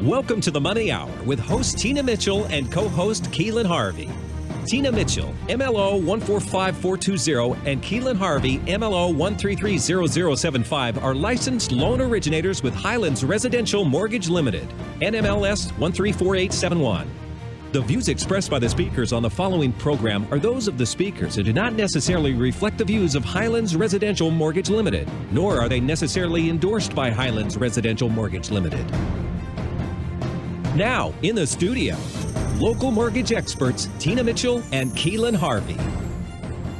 Welcome to the Money Hour with host Tina Mitchell and co-host Keelan Harvey. Tina Mitchell, MLO 145420, and Keelan Harvey, MLO 1330075, are licensed loan originators with Highlands Residential Mortgage Limited, NMLS 134871. The views expressed by the speakers on the following program are those of the speakers and do not necessarily reflect the views of Highlands Residential Mortgage Limited, nor are they necessarily endorsed by Highlands Residential Mortgage Limited. Now, in the studio, local mortgage experts Tina Mitchell and Keelan Harvey.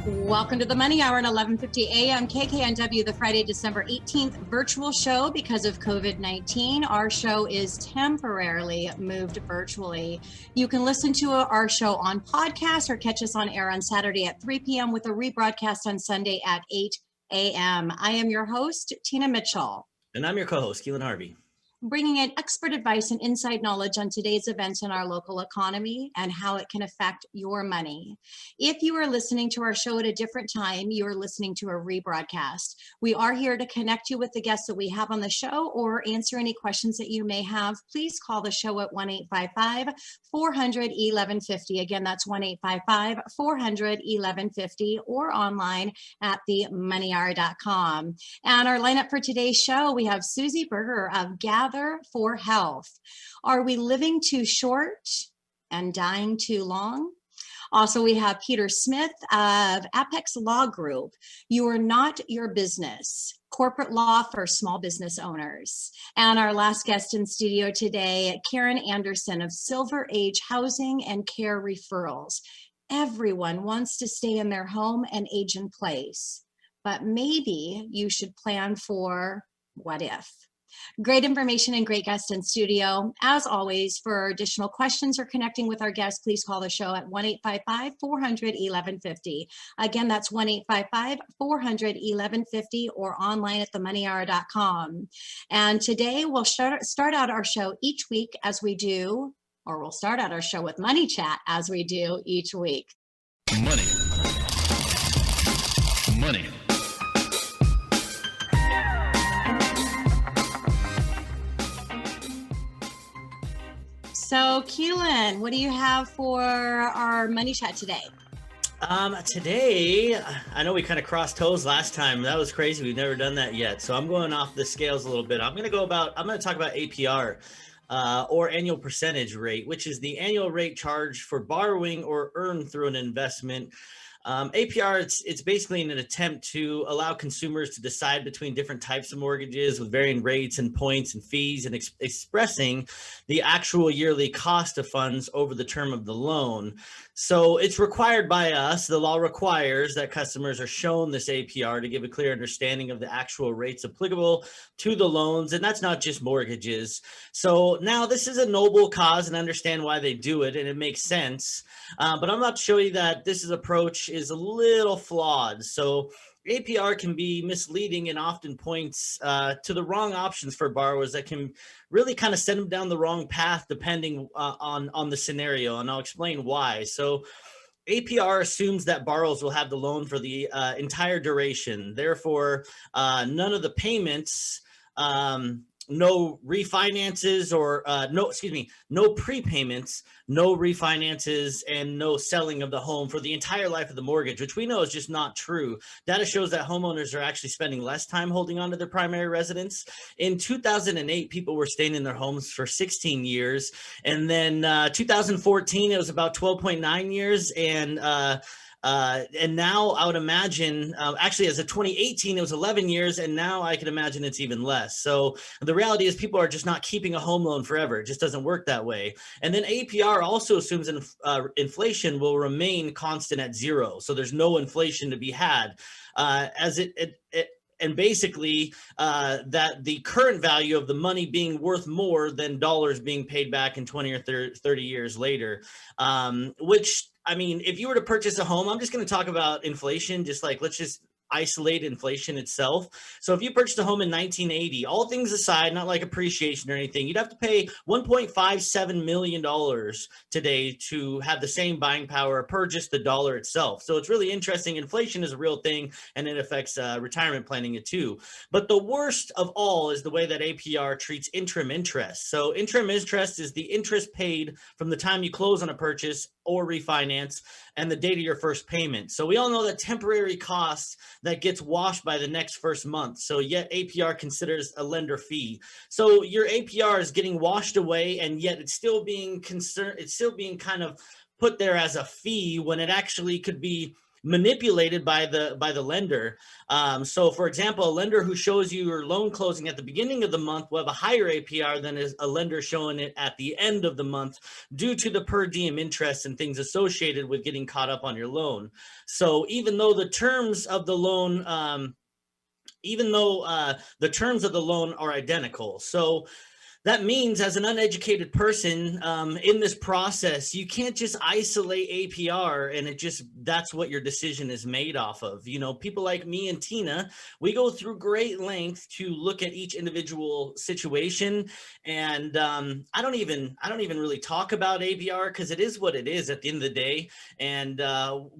Welcome to the Money Hour at 11:50 a.m. KKNW, the Friday, December 18th virtual show because of COVID-19. Our show is temporarily moved virtually. You can listen to our show on podcast or catch us on air on Saturday at 3 p.m. with a rebroadcast on Sunday at 8 a.m. I am your host, Tina Mitchell. And I'm your co-host, Keelan Harvey. Bringing in expert advice and inside knowledge on today's events in our local economy and how it can affect your money. If you are listening to our show at a different time, you are listening to a rebroadcast. We are here to connect you with the guests that we have on the show or answer any questions that you may have. Please call the show at 1-855-400-1150. Again, that's 1-855-400-1150 or online at themoneyhour.com. And our lineup for today's show, we have Susie Berger of Gather for Health. Are we living too short and dying too long? Also, we have Peter Smith of Apex Law Group. You are not your business. Corporate law for small business owners. And our last guest in studio today, Karen Anderson of Silver Age Housing and Care Referrals. Everyone wants to stay in their home and age in place, but maybe you should plan for what if. Great information and great guest in studio. As always, for additional questions or connecting with our guests, please call the show at 1-855-400-1150. Again, that's 1-855-400-1150 or online at themoneyhour.com. And today we'll start out our show each week as we do, or we'll start out our show with Money Chat as we do each week. Money. So, Keelan, what do you have for our Money Chat today? Today, I know we kind of crossed toes last time. That was crazy. We've never done that yet. So I'm going off the scales a little bit. I'm going to talk about APR, or annual percentage rate, which is the annual rate charged for borrowing or earned through an investment. APR, it's basically an attempt to allow consumers to decide between different types of mortgages with varying rates and points and fees and expressing the actual yearly cost of funds over the term of the loan. So it's required by us. The law requires that customers are shown this APR to give a clear understanding of the actual rates applicable to the loans. And that's not just mortgages. So now this is a noble cause and understand why they do it. And it makes sense. But I'm about to show you that this approach is a little flawed. So APR can be misleading and often points to the wrong options for borrowers that can really kind of send them down the wrong path depending on the scenario. And I'll explain why. So APR assumes that borrowers will have the loan for the entire duration. Therefore, none of the payments, no refinances or no prepayments, no refinances, and no selling of the home for the entire life of the mortgage, which we know is just not true. Data shows that homeowners are actually spending less time holding on to their primary residence. In 2008, people were staying in their homes for 16 years. And then 2014, it was about 12.9 years. And now I would imagine, actually as of 2018, it was 11 years. And now I can imagine it's even less. So the reality is people are just not keeping a home loan forever. It just doesn't work that way. And then APR also assumes inflation will remain constant at zero. So there's no inflation to be had and basically that the current value of the money being worth more than dollars being paid back in 20 or 30 years later, which, I mean, if you were to purchase a home, I'm just going to talk about inflation, just like let's just isolate inflation itself. So if you purchased a home in 1980, all things aside, not like appreciation or anything, you'd have to pay $1.57 million today to have the same buying power per just the dollar itself. So it's really interesting. Inflation is a real thing, and it affects retirement planning too. But the worst of all is the way that APR treats interim interest. So interim interest is the interest paid from the time you close on a purchase or refinance and the date of your first payment. So we all know that temporary costs that gets washed by the next first month. So yet APR considers a lender fee. So your APR is getting washed away, and yet it's still being kind of put there as a fee when it actually could be manipulated by the lender. So for example, a lender who shows you your loan closing at the beginning of the month will have a higher APR than is a lender showing it at the end of the month due to the per diem interest and things associated with getting caught up on your loan. So even though the terms of the loan are identical. So that means as an uneducated person in this process, you can't just isolate APR and that's what your decision is made off of. You know, people like me and Tina, we go through great length to look at each individual situation. And I don't even really talk about APR because it is what it is at the end of the day. And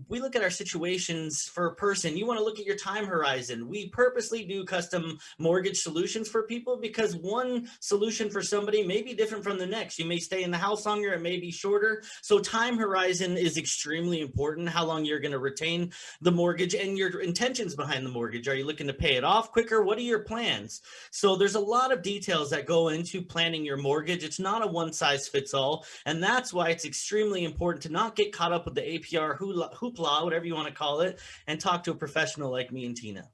we look at our situations for a person. You want to look at your time horizon. We purposely do custom mortgage solutions for people because one solution for somebody may be different from the next. You may stay in the house longer, it may be shorter. So time horizon is extremely important, how long you're going to retain the mortgage and your intentions behind the mortgage. Are you looking to pay it off quicker? What are your plans? So there's a lot of details that go into planning your mortgage. It's not a one size fits all. And that's why it's extremely important to not get caught up with the APR hoopla, whatever you want to call it, and talk to a professional like me and Tina.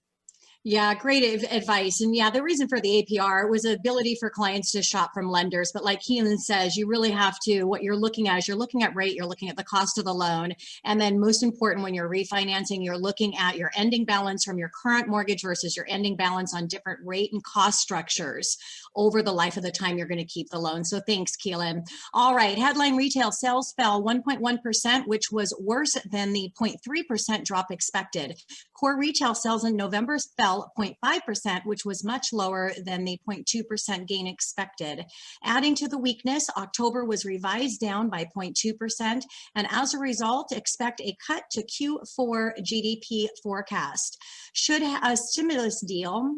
Yeah, great advice. And yeah, the reason for the APR was the ability for clients to shop from lenders. But like Keelan says, you really have to, what you're looking at is you're looking at rate, you're looking at the cost of the loan. And then most important, when you're refinancing, you're looking at your ending balance from your current mortgage versus your ending balance on different rate and cost structures over the life of the time you're going to keep the loan. So thanks, Keelan. All right, headline retail sales fell 1.1%, which was worse than the 0.3% drop expected. Core retail sales in November fell 0.5%, which was much lower than the 0.2% gain expected. Adding to the weakness, October was revised down by 0.2%, and as a result, expect a cut to Q4 GDP forecast. Should a stimulus deal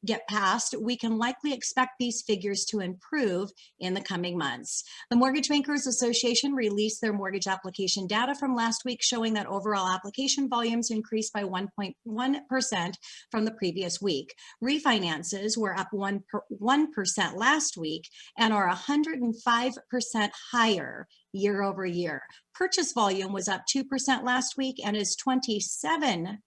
get passed, we can likely expect these figures to improve in the coming months. The Mortgage Bankers Association released their mortgage application data from last week, showing that overall application volumes increased by 1.1% from the previous week. Refinances were up 1% last week and are 105% higher year over year. Purchase volume was up 2% last week and is 27%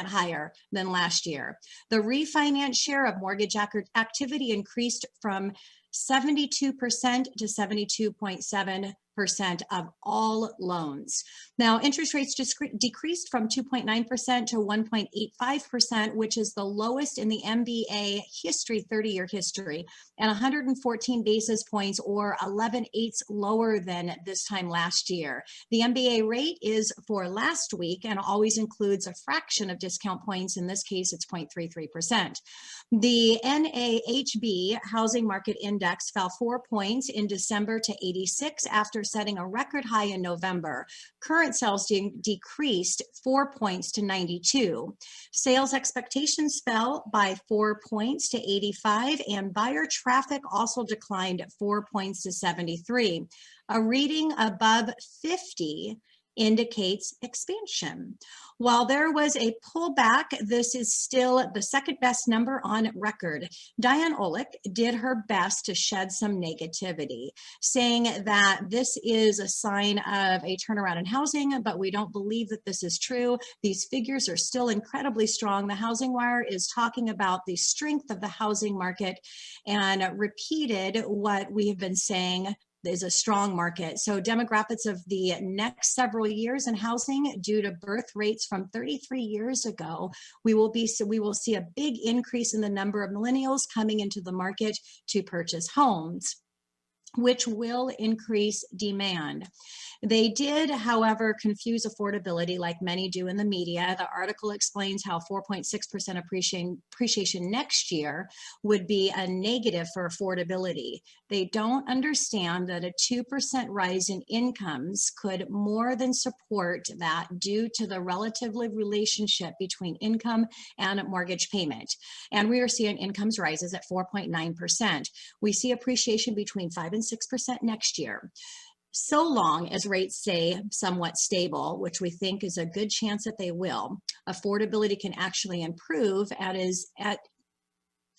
higher than last year. The refinance share of mortgage activity increased from 72% to 72.7% of all loans. Now, interest rates decreased from 2.9% to 1.85%, which is the lowest in the MBA history, 30-year history, and 114 basis points or 11/8 lower than this time last year. The MBA rate is for last week and always includes a fraction of discount points. In this case, it's 0.33%. The NAHB Housing Market Index fell 4 points in December to 86 after setting a record high in November. Current sales decreased 4 points to 92. Sales expectations fell by 4 points to 85, and buyer traffic also declined 4 points to 73. A reading above 50 indicates expansion. While there was a pullback, this is still the second best number on record. Diane Olick did her best to shed some negativity, saying that this is a sign of a turnaround in housing, but we don't believe that this is true. These figures are still incredibly strong. The Housing Wire is talking about the strength of the housing market and repeated what we have been saying is a strong market. So demographics of the next several years in housing due to birth rates from 33 years ago, we will see a big increase in the number of millennials coming into the market to purchase homes. which will increase demand. They did, however, confuse affordability like many do in the media. The article explains how 4.6% appreciation next year would be a negative for affordability. They don't understand that a 2% rise in incomes could more than support that due to the relative relationship between income and mortgage payment. And we are seeing incomes rises at 4.9%. We see appreciation between 5 and 6% next year. So long as rates stay somewhat stable, which we think is a good chance that they will, affordability can actually improve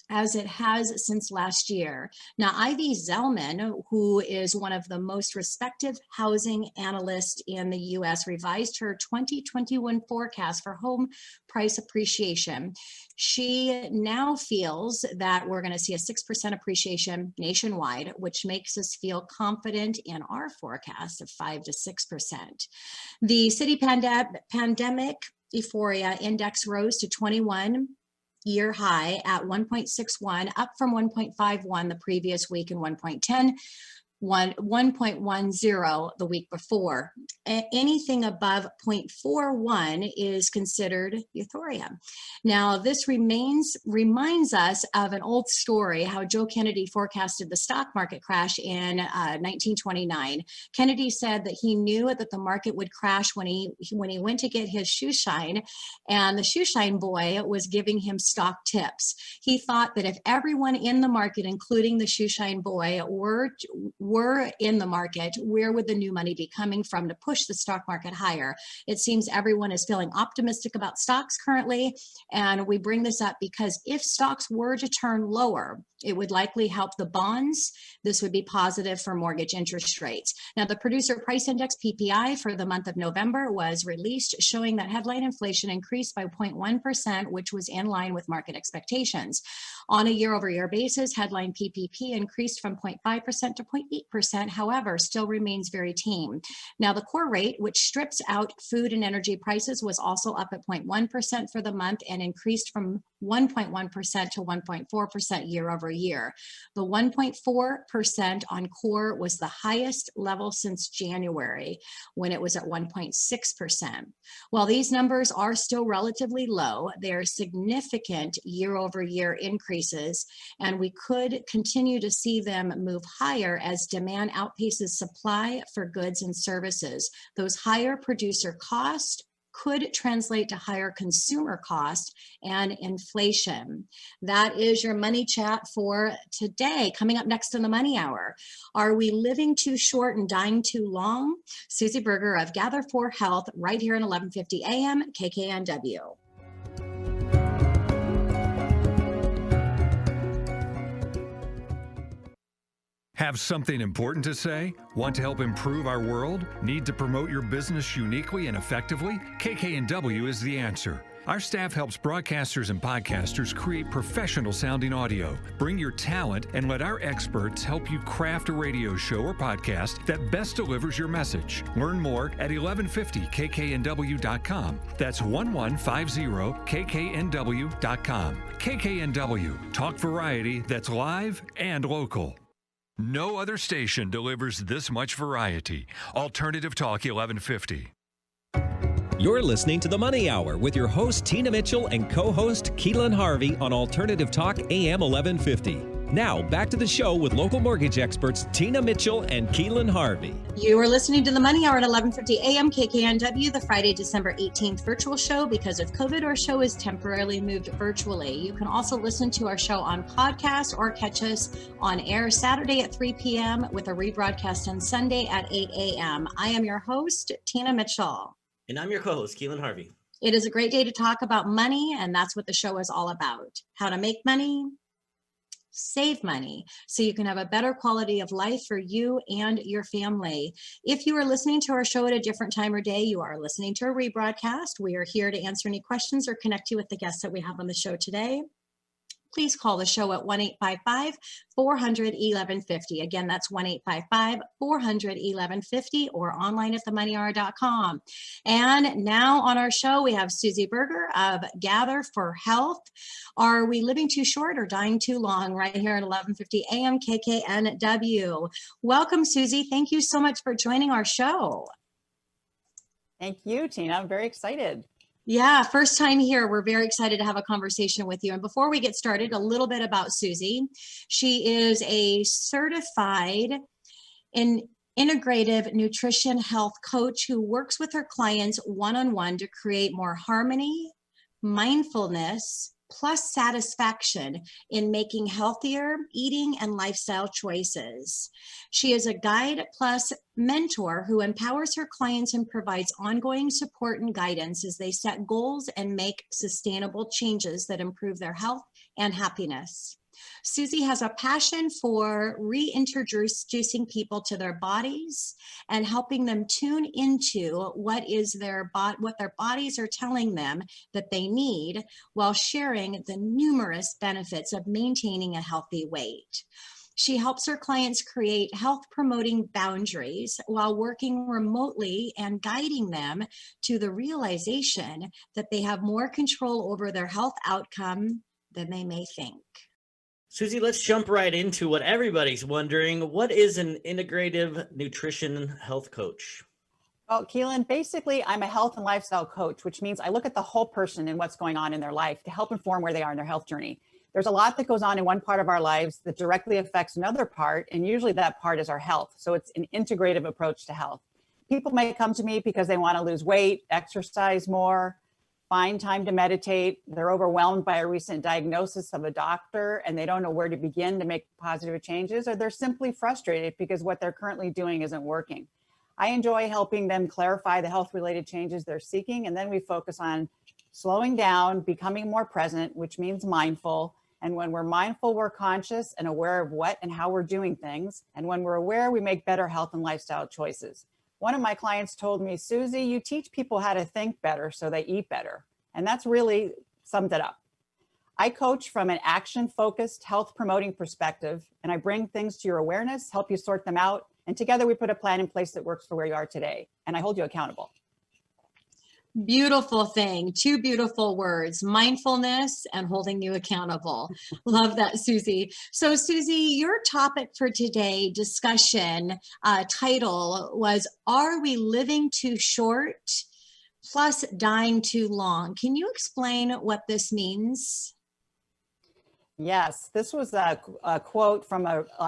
as it has since last year. Now, Ivy Zellman, who is one of the most respected housing analysts in the U.S., revised her 2021 forecast for home price appreciation. She now feels that we're going to see a 6% appreciation nationwide, which makes us feel confident in our forecast of 5 to 6%. The city pandemic euphoria index rose to 21-year high at 1.61, up from 1.51 the previous week and 1.10 the week before. Anything above 0.41 is considered euphoria. Now, this reminds us of an old story, how Joe Kennedy forecasted the stock market crash in 1929. Kennedy said that he knew that the market would crash when he went to get his shoe shine, and the shoe shine boy was giving him stock tips. He thought that if everyone in the market, including the shoe shine boy, were in the market, where would the new money be coming from to push the stock market higher? It seems everyone is feeling optimistic about stocks currently, and we bring this up because if stocks were to turn lower, it would likely help the bonds. This would be positive for mortgage interest rates. Now, the Producer Price Index, PPI, for the month of November was released, showing that headline inflation increased by 0.1%, which was in line with market expectations. On a year-over-year basis, headline PPP increased from 0.5% to 0.8%, however, still remains very tame. Now, the core rate, which strips out food and energy prices, was also up at 0.1% for the month and increased from 1.1% to 1.4% year over year. The 1.4% on core was the highest level since January, when it was at 1.6%. While these numbers are still relatively low, they are significant year over year increases, and we could continue to see them move higher as demand outpaces supply for goods and services. Those higher producer costs could translate to higher consumer cost and inflation. That is your money chat for today. Coming up next in the Money Hour, are we living too short and dying too long? Susie Berger of Gather for Health, right here at 1150 AM KKNW. Have something important to say? Want to help improve our world? Need to promote your business uniquely and effectively? KKNW is the answer. Our staff helps broadcasters and podcasters create professional-sounding audio. Bring your talent and let our experts help you craft a radio show or podcast that best delivers your message. Learn more at 1150kknw.com. That's 1150kknw.com. KKNW, talk variety that's live and local. No other station delivers this much variety. Alternative Talk 1150. You're listening to The Money Hour with your host, Tina Mitchell, and co-host, Keelan Harvey on Alternative Talk AM 1150. Now, back to the show with local mortgage experts, Tina Mitchell and Keelan Harvey. You are listening to The Money Hour at 1150 AM KKNW, the Friday, December 18th virtual show. Because of COVID, our show is temporarily moved virtually. You can also listen to our show on podcast or catch us on air Saturday at 3 p.m. with a rebroadcast on Sunday at 8 a.m. I am your host, Tina Mitchell. And I'm your co-host, Keelan Harvey. It is a great day to talk about money, and that's what the show is all about. How to make money, save money, so you can have a better quality of life for you and your family. If you are listening to our show at a different time or day, you are listening to a rebroadcast. We are here to answer any questions or connect you with the guests that we have on the show today. please call the show at 1-855-400-1150. Again, that's 1-855-400-1150 or online at themoneyhour.com. And now on our show, we have Susie Berger of Gather for Health. Are we living too short or dying too long? Right here at 1150 AM KKNW. Welcome, Susie. Thank you so much for joining our show. Thank you, Tina. I'm very excited. Yeah, first time here. We're very excited to have a conversation with you. And before we get started, a little bit about Susie. She is a certified integrative nutrition health coach who works with her clients one-on-one to create more harmony, mindfulness, plus satisfaction in making healthier eating and lifestyle choices. She is a guide plus mentor who empowers her clients and provides ongoing support and guidance as they set goals and make sustainable changes that improve their health and happiness. Susie has a passion for reintroducing people to their bodies and helping them tune into what their bodies are telling them that they need, while sharing the numerous benefits of maintaining a healthy weight. She helps her clients create health-promoting boundaries while working remotely and guiding them to the realization that they have more control over their health outcome than they may think. Susie, let's jump right into what everybody's wondering. What is an integrative nutrition health coach? Well, Keelan, basically, I'm a health and lifestyle coach, which means I look at the whole person and what's going on in their life to help inform where they are in their health journey. There's a lot that goes on in one part of our lives that directly affects another part, and usually that part is our health. So it's an integrative approach to health. People may come to me because they want to lose weight, exercise more, find time to meditate. They're overwhelmed by a recent diagnosis of a doctor and they don't know where to begin to make positive changes, or they're simply frustrated because what they're currently doing isn't working. I enjoy helping them clarify the health-related changes they're seeking, and then we focus on slowing down, becoming more present, which means mindful. And when we're mindful, we're conscious and aware of what and how we're doing things. And when we're aware, we make better health and lifestyle choices. One of my clients told me, Susie, you teach people how to think better so they eat better. And that's really summed it up. I coach from an action-focused, health-promoting perspective, and I bring things to your awareness, help you sort them out, and together we put a plan in place that works for where you are today. And I hold you accountable. Beautiful thing. Two beautiful words, mindfulness and holding you accountable. Love that, Susie. So Susie, your topic for today discussion title was, Are We Living Too Short plus Dying Too Long? Can you explain what this means? Yes, this was a quote from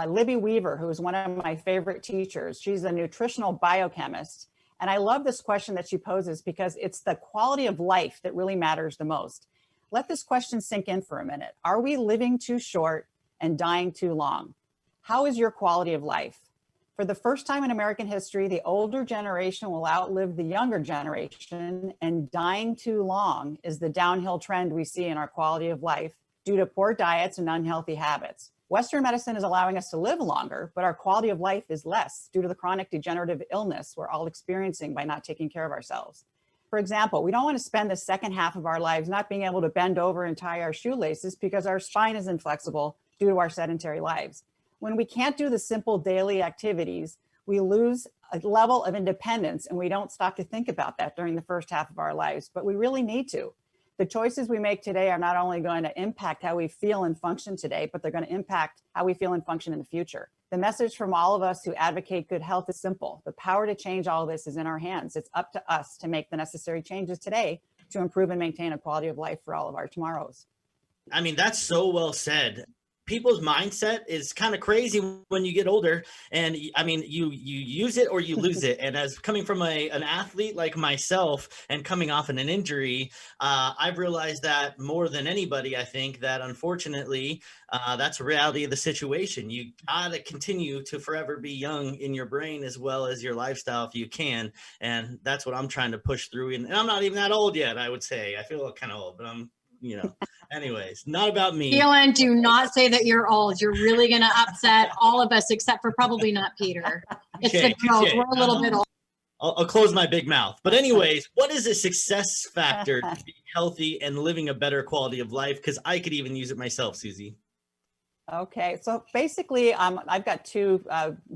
Libby Weaver, who is one of my favorite teachers. She's a nutritional biochemist. And I love this question that she poses because it's the quality of life that really matters the most. Let this question sink in for a minute. Are we living too short and dying too long? How is your quality of life? For the first time in American history, the older generation will outlive the younger generation, and dying too long is the downhill trend we see in our quality of life due to poor diets and unhealthy habits. Western medicine is allowing us to live longer, but our quality of life is less due to the chronic degenerative illness we're all experiencing by not taking care of ourselves. For example, we don't want to spend the second half of our lives not being able to bend over and tie our shoelaces because our spine is inflexible due to our sedentary lives. When we can't do the simple daily activities, we lose a level of independence, and we don't stop to think about that during the first half of our lives, but we really need to. The choices we make today are not only going to impact how we feel and function today, but they're going to impact how we feel and function in the future. The message from all of us who advocate good health is simple. The power to change all of this is in our hands. It's up to us to make the necessary changes today to improve and maintain a quality of life for all of our tomorrows. I mean, that's so well said. People's mindset is kind of crazy when you get older, and I mean, you use it or you lose it. And as coming from an athlete like myself and coming off an injury, I've realized that more than anybody, I think that unfortunately, that's a reality of the situation. You gotta continue to forever be young in your brain as well as your lifestyle if you can. And that's what I'm trying to push through. And I'm not even that old yet, I would say. I feel kind of old, but I'm, anyways, not about me. Keelan, do not say that you're old. You're really going to upset all of us, except for probably not Peter. It's the girls. We're a little bit old. I'll close my big mouth. But anyways, what is a success factor to be healthy and living a better quality of life? Because I could even use it myself, Susie. Okay, so basically, I've got two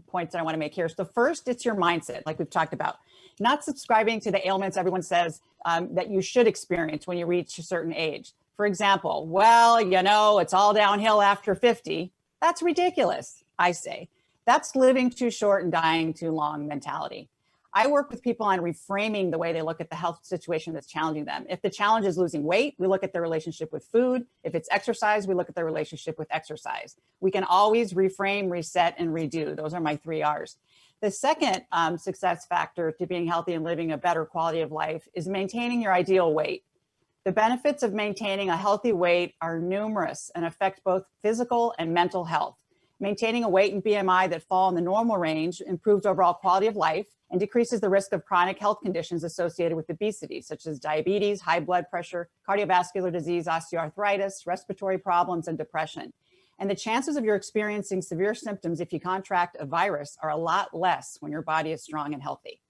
points that I want to make here. So first, it's your mindset, like we've talked about. Not subscribing to the ailments everyone says that you should experience when you reach a certain age. For example, well, it's all downhill after 50. That's ridiculous, I say. That's living too short and dying too long mentality. I work with people on reframing the way they look at the health situation that's challenging them. If the challenge is losing weight, we look at their relationship with food. If it's exercise, we look at their relationship with exercise. We can always reframe, reset, and redo. Those are my 3 R's. The second success factor to being healthy and living a better quality of life is maintaining your ideal weight. The benefits of maintaining a healthy weight are numerous and affect both physical and mental health. Maintaining a weight and BMI that fall in the normal range improves overall quality of life and decreases the risk of chronic health conditions associated with obesity, such as diabetes, high blood pressure, cardiovascular disease, osteoarthritis, respiratory problems, and depression. And the chances of you experiencing severe symptoms if you contract a virus are a lot less when your body is strong and healthy.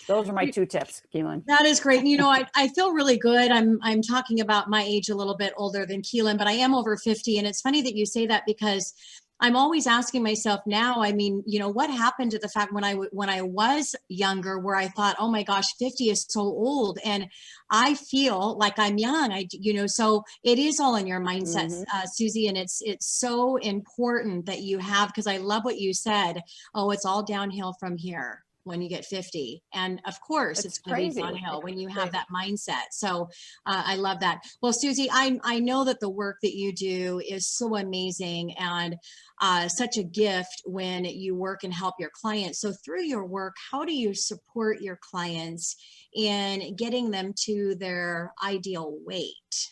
Those are my 2 tips, Keelan. That is great. I feel really good. I'm talking about my age, a little bit older than Keelan, but I am over 50. And it's funny that you say that, because I'm always asking myself now, what happened to the fact when I was younger, where I thought, oh my gosh, 50 is so old, and I feel like I'm young. So it is all in your mindset, Susie, and it's so important that you have, because I love what you said. Oh, it's all downhill from here when you get 50. And of course, it's going to be downhill when you have that mindset. So I love that. Well, Susie, I know that the work that you do is so amazing and such a gift when you work and help your clients. So through your work, how do you support your clients in getting them to their ideal weight?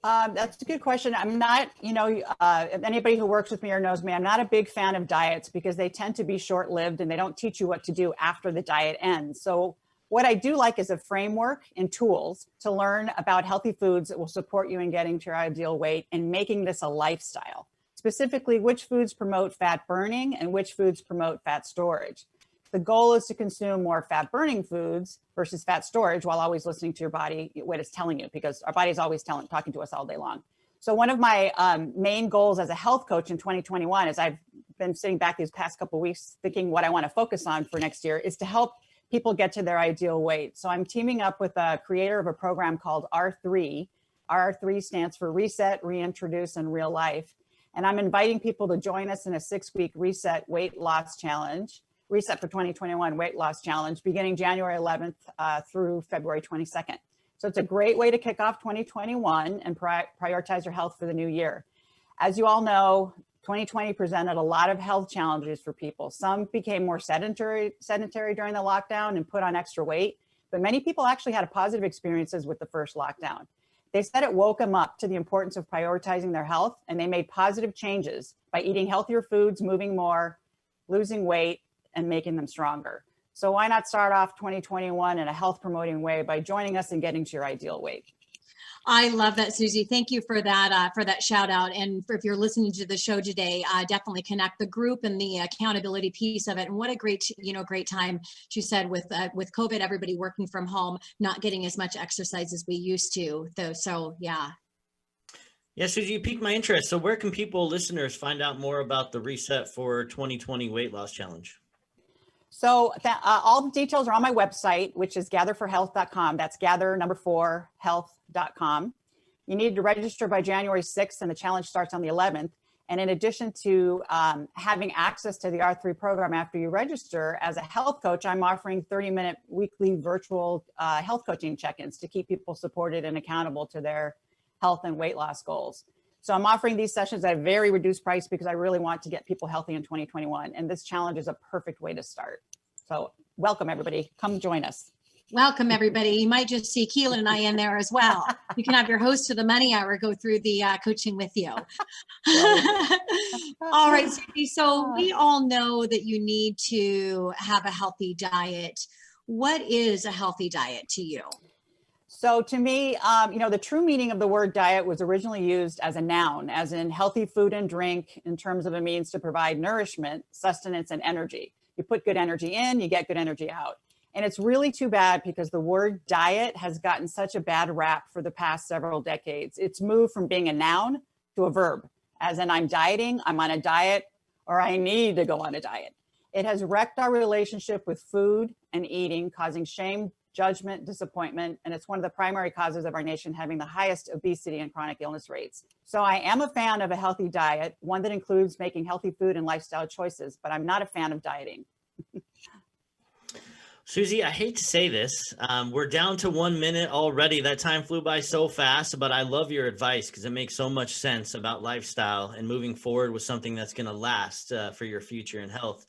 That's a good question. I'm not, anybody who works with me or knows me, I'm not a big fan of diets because they tend to be short-lived and they don't teach you what to do after the diet ends. So what I do like is a framework and tools to learn about healthy foods that will support you in getting to your ideal weight and making this a lifestyle. Specifically, which foods promote fat burning and which foods promote fat storage. The goal is to consume more fat-burning foods versus fat storage while always listening to your body, what it's telling you, because our body is always talking to us all day long. So one of my main goals as a health coach in 2021, as I've been sitting back these past couple of weeks thinking what I want to focus on for next year, is to help people get to their ideal weight. So I'm teaming up with a creator of a program called R3. R3 stands for Reset, Reintroduce, and Real Life. And I'm inviting people to join us in a 6-week Reset Weight Loss Challenge. Reset for 2021 Weight Loss Challenge beginning January 11th through February 22nd. So it's a great way to kick off 2021 and prioritize your health for the new year. As you all know, 2020 presented a lot of health challenges for people. Some became more sedentary during the lockdown and put on extra weight, but many people actually had positive experiences with the first lockdown. They said it woke them up to the importance of prioritizing their health, and they made positive changes by eating healthier foods, moving more, losing weight, and making them stronger. So why not start off 2021 in a health promoting way by joining us and getting to your ideal weight? I love that, Susie. Thank you for that shout out. And if you're listening to the show today, definitely connect the group and the accountability piece of it. And what a great time, she said, with COVID, everybody working from home, not getting as much exercise as we used to, though. So yeah. Yeah, Susie, you piqued my interest. So where can listeners find out more about the Reset for 2020 Weight Loss Challenge? So all the details are on my website, which is gather4health.com. That's gather4health.com. You need to register by January 6th, and the challenge starts on the 11th. And in addition to having access to the R3 program after you register, as a health coach, I'm offering 30-minute weekly virtual health coaching check-ins to keep people supported and accountable to their health and weight loss goals. So I'm offering these sessions at a very reduced price because I really want to get people healthy in 2021. And this challenge is a perfect way to start. So welcome, everybody. Come join us. Welcome, everybody. You might just see Keelan and I in there as well. You can have your host of the Money Hour go through the coaching with you. All right, Susie. So we all know that you need to have a healthy diet. What is a healthy diet to you? So to me, the true meaning of the word diet was originally used as a noun, as in healthy food and drink in terms of a means to provide nourishment, sustenance, and energy. You put good energy in, you get good energy out. And it's really too bad because the word diet has gotten such a bad rap for the past several decades. It's moved from being a noun to a verb, as in I'm dieting, I'm on a diet, or I need to go on a diet. It has wrecked our relationship with food and eating, causing shame, judgment, disappointment, and it's one of the primary causes of our nation having the highest obesity and chronic illness rates. So I am a fan of a healthy diet, one that includes making healthy food and lifestyle choices, but I'm not a fan of dieting. Susie, I hate to say this. We're down to 1 minute already. That time flew by so fast, but I love your advice because it makes so much sense about lifestyle and moving forward with something that's going to last for your future and health.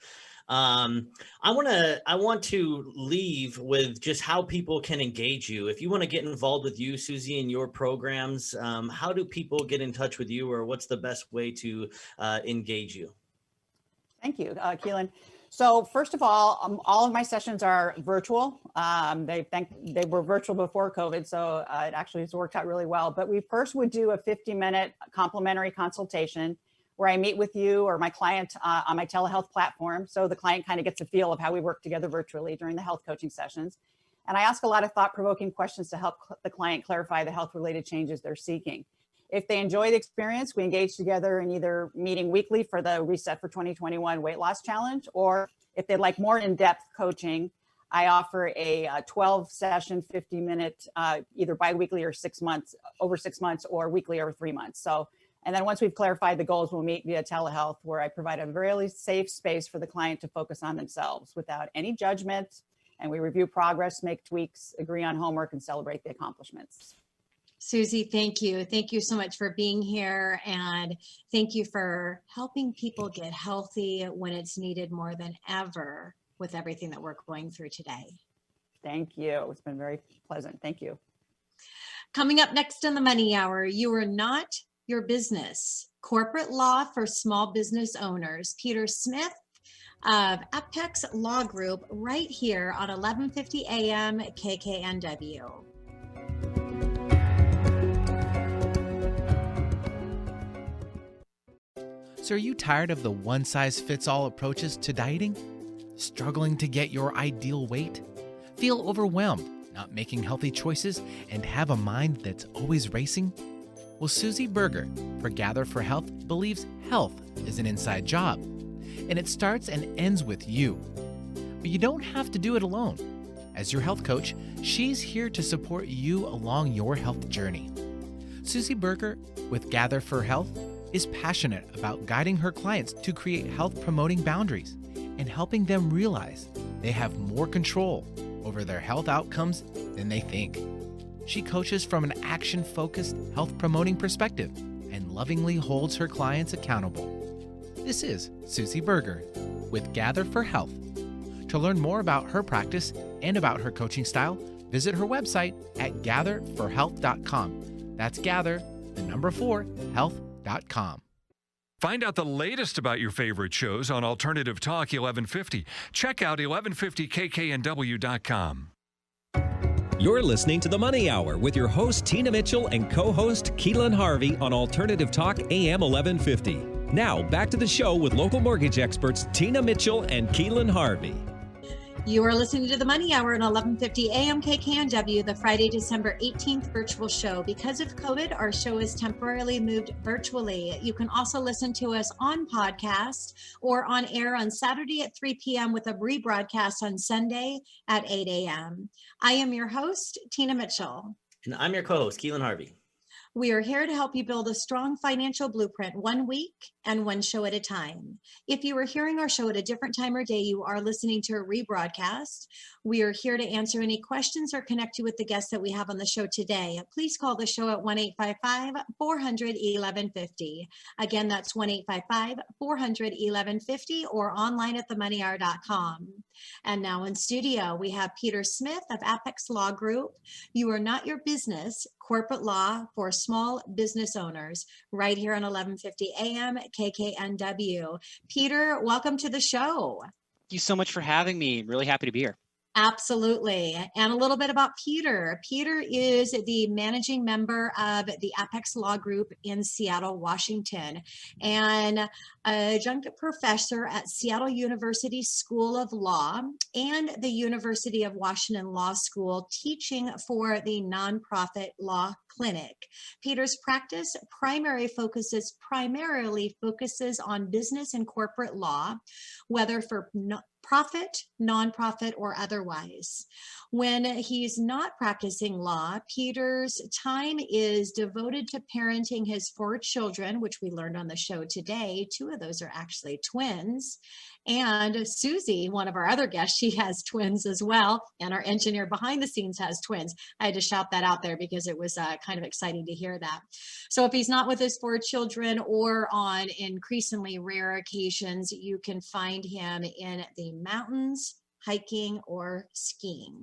I want to leave with just how people can engage you. If you want to get involved with you, Susie, in your programs, how do people get in touch with you, or what's the best way to engage you? Thank you, Keelan. So first of all of my sessions are virtual. They were virtual before COVID, so it actually has worked out really well. But we first would do a 50-minute complimentary consultation where I meet with you or my client on my telehealth platform. So the client kind of gets a feel of how we work together virtually during the health coaching sessions. And I ask a lot of thought-provoking questions to help the client clarify the health-related changes they're seeking. If they enjoy the experience, we engage together in either meeting weekly for the Reset for 2021 Weight Loss Challenge, or if they'd like more in-depth coaching, I offer a 12-session, 50-minute, either biweekly or over 6 months, or weekly over 3 months. So, and then once we've clarified the goals, we'll meet via telehealth, where I provide a really safe space for the client to focus on themselves without any judgment. And we review progress, make tweaks, agree on homework, and celebrate the accomplishments. Susie, thank you. Thank you so much for being here, and thank you for helping people get healthy when it's needed more than ever with everything that we're going through today. Thank you. It's been very pleasant. Thank you. Coming up next in the Money Hour, you are not your business. Corporate law for small business owners. Peter Smith of Apex Law Group, right here on 1150 AM KKNW. So are you tired of the one-size-fits-all approaches to dieting? Struggling to get your ideal weight? Feel overwhelmed, not making healthy choices, and have a mind that's always racing? Well, Susie Berger for Gather for Health believes health is an inside job, and it starts and ends with you. But you don't have to do it alone. As your health coach, she's here to support you along your health journey. Susie Berger with Gather for Health is passionate about guiding her clients to create health-promoting boundaries and helping them realize they have more control over their health outcomes than they think. She coaches from an action-focused, health-promoting perspective and lovingly holds her clients accountable. This is Susie Berger with Gather for Health. To learn more about her practice and about her coaching style, visit her website at gatherforhealth.com. That's gather, the number 4, health.com. Find out the latest about your favorite shows on Alternative Talk 1150. Check out 1150kknw.com. You're listening to The Money Hour with your host, Tina Mitchell, and co-host, Keelan Harvey on Alternative Talk AM 1150. Now, back to the show with local mortgage experts, Tina Mitchell and Keelan Harvey. You are listening to the Money Hour at 1150 AM KKNW, the Friday, December 18th virtual show. Because of COVID, our show is temporarily moved virtually. You can also listen to us on podcast or on air on Saturday at 3 p.m. with a rebroadcast on Sunday at 8 a.m. I am your host, Tina Mitchell. And I'm your co-host, Keelan Harvey. We are here to help you build a strong financial blueprint 1 week and 1 show at a time. If you are hearing our show at a different time or day, you are listening to a rebroadcast. We are here to answer any questions or connect you with the guests that we have on the show today. Please call the show at 1-855-400-1150. Again, that's 1-855-400-1150 or online at themoneyhour.com. And now in studio, we have Peter Smith of Apex Law Group. You are not your business. Corporate law for small business owners, right here on 1150 AM KKNW. Peter, welcome to the show. Thank you so much for having me. I'm really happy to be here. Absolutely. And a little bit about Peter. Peter is the managing member of the Apex Law Group in Seattle, Washington, and adjunct professor at Seattle University School of Law and the University of Washington Law School, teaching for the nonprofit law clinic. Peter's practice primarily focuses on business and corporate law, whether for profit, nonprofit, or otherwise. When he's not practicing law, Peter's time is devoted to parenting his 4 children, which we learned on the show today. 2 of those are actually twins. And Susie, one of our other guests, she has twins as well. And our engineer behind the scenes has twins. I had to shout that out there because it was kind of exciting to hear that. So if he's not with his 4 children, or on increasingly rare occasions, you can find him in the mountains, hiking, or skiing.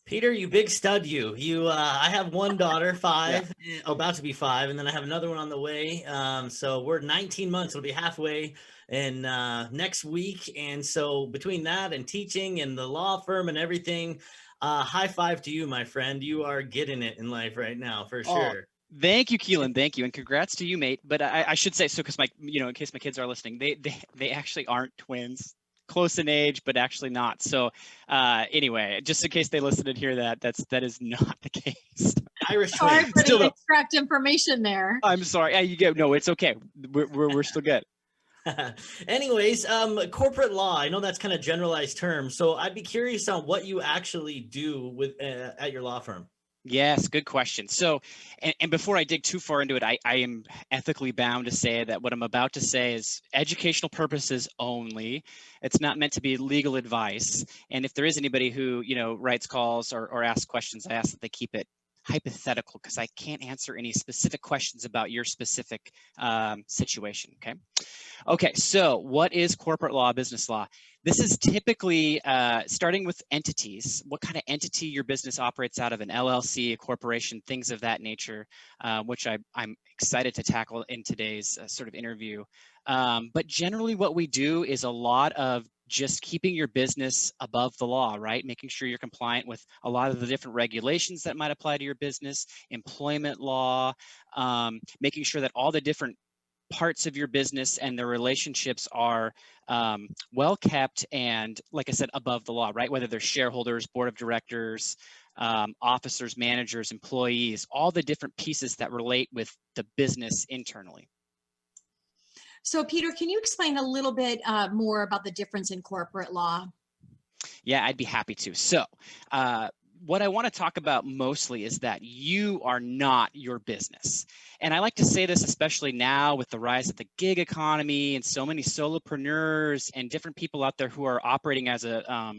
Peter, you big stud, I have one daughter, 5, about to be 5, and then I have another one on the way. So we're 19 months. It'll be halfway in next week. And so between that and teaching and the law firm and everything, high five to you, my friend. You are getting it in life right now, for sure. Thank you, Keelan. Thank you. And congrats to you, mate. But I should say, so because in case my kids are listening, they actually aren't twins. Close in age, but actually not. So anyway, just in case they listen and hear that, that is not the case. Irish Sorry twins. for the incorrect information there. I'm sorry. No, it's okay. We're still good. Anyways, corporate law. I know that's kind of generalized term. So I'd be curious on what you actually do with at your law firm. Yes, good question. So, and before I dig too far into it, I am ethically bound to say that what I'm about to say is educational purposes only. It's not meant to be legal advice. And if there is anybody who, writes calls or asks questions, I ask that they keep it hypothetical, because I can't answer any specific questions about your specific situation. Okay, so what is corporate law, business law? This is typically starting with entities, what kind of entity your business operates out of, an LLC, a corporation, things of that nature, which I'm excited to tackle in today's sort of interview. But generally what we do is a lot of just keeping your business above the law, right? Making sure you're compliant with a lot of the different regulations that might apply to your business, employment law, making sure that all the different parts of your business and their relationships are well kept and, like I said, above the law, right? Whether they're shareholders, board of directors, officers, managers, employees, all the different pieces that relate with the business internally. So Peter, can you explain a little bit more about the difference in corporate law? Yeah, I'd be happy to. So what I want to talk about mostly is that you are not your business. And I like to say this, especially now with the rise of the gig economy and so many solopreneurs and different people out there who are operating as a,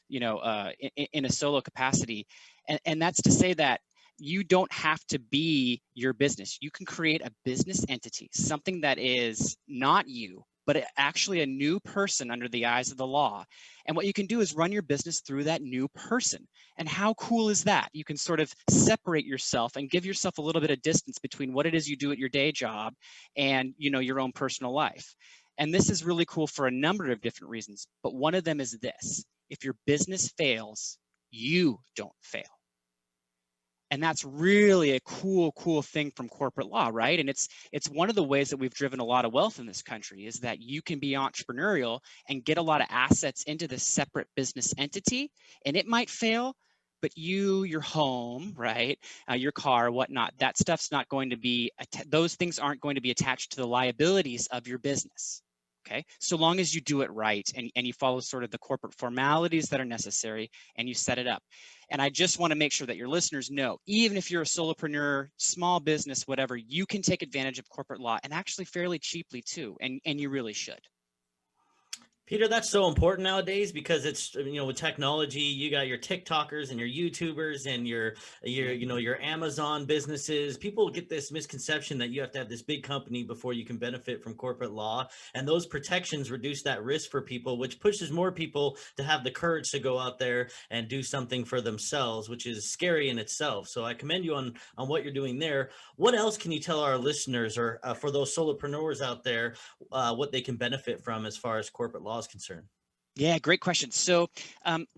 in a solo capacity. And that's to say that you don't have to be your business. You can create a business entity, something that is not you, but actually a new person under the eyes of the law. And what you can do is run your business through that new person. And how cool is that? You can sort of separate yourself and give yourself a little bit of distance between what it is you do at your day job and, your own personal life. And this is really cool for a number of different reasons. But one of them is this: if your business fails, you don't fail. And that's really a cool thing from corporate law, right? And it's one of the ways that we've driven a lot of wealth in this country, is that you can be entrepreneurial and get a lot of assets into this separate business entity, and it might fail, but your home, right, your car, whatnot, that stuff's not going to be, those things aren't going to be attached to the liabilities of your business. Okay, so long as you do it right and you follow sort of the corporate formalities that are necessary and you set it up. And I just want to make sure that your listeners know, even if you're a solopreneur, small business, whatever, you can take advantage of corporate law, and actually fairly cheaply too, and you really should. Peter, that's so important nowadays, because it's, with technology, you got your TikTokers and your YouTubers and your Amazon businesses. People get this misconception that you have to have this big company before you can benefit from corporate law. And those protections reduce that risk for people, which pushes more people to have the courage to go out there and do something for themselves, which is scary in itself. So I commend you on what you're doing there. What else can you tell our listeners, or for those solopreneurs out there, what they can benefit from as far as corporate law is concerned? Yeah, great question. So